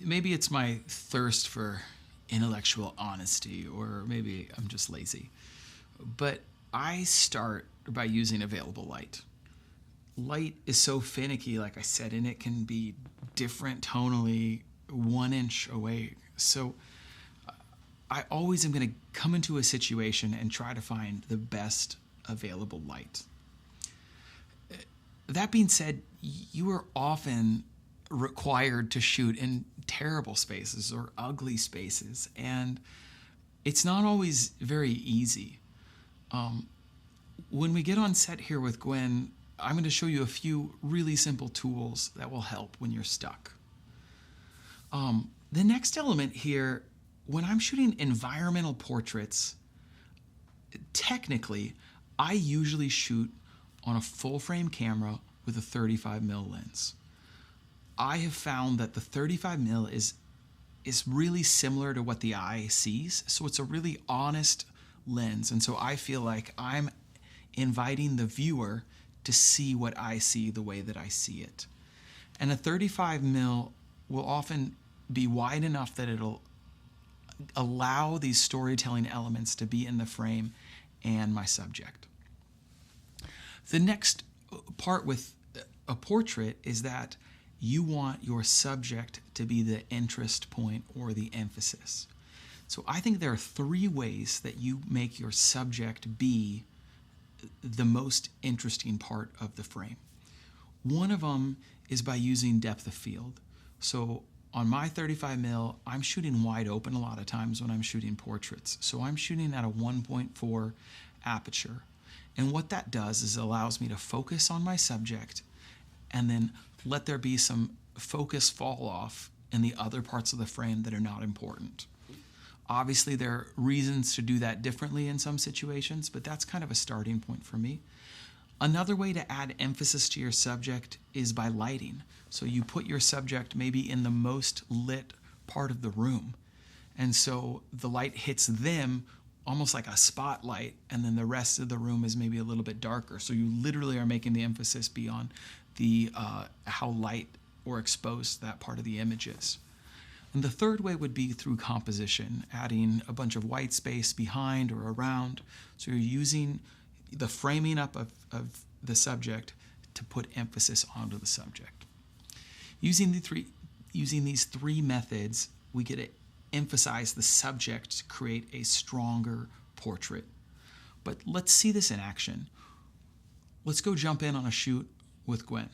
maybe it's my thirst for intellectual honesty, or maybe I'm just lazy. But I start by using available light. Light is so finicky, like I said, and it can be different tonally 1 inch away. So I always am going to come into a situation and try to find the best available light. That being said, you are often required to shoot in terrible spaces or ugly spaces, and it's not always very easy. When we get on set here with Gwen, I'm going to show you a few really simple tools that will help when you're stuck. The next element here, when I'm shooting environmental portraits, technically, I usually shoot on a full frame camera with a 35mm lens. I have found that the 35mm is really similar to what the eye sees, so it's a really honest lens, and so I feel like I'm inviting the viewer to see what I see the way that I see it. And a 35mm will often be wide enough that it'll allow these storytelling elements to be in the frame and my subject. The next part with a portrait is that you want your subject to be the interest point or the emphasis. So I think there are 3 ways that you make your subject be the most interesting part of the frame. One of them is by using depth of field. So on my 35mm, I'm shooting wide open a lot of times when I'm shooting portraits. So I'm shooting at a 1.4 aperture. And what that does is it allows me to focus on my subject and then let there be some focus fall off in the other parts of the frame that are not important. Obviously, there are reasons to do that differently in some situations, but that's kind of a starting point for me. Another way to add emphasis to your subject is by lighting. So you put your subject maybe in the most lit part of the room. And so the light hits them almost like a spotlight, and then the rest of the room is maybe a little bit darker. So you literally are making the emphasis be on the how light or exposed that part of the image is. And the third way would be through composition, adding a bunch of white space behind or around. So you're using the framing up of the subject to put emphasis onto the subject. Using these 3 methods, we get to emphasize the subject to create a stronger portrait. But let's see this in action. Let's go jump in on a shoot with Gwen.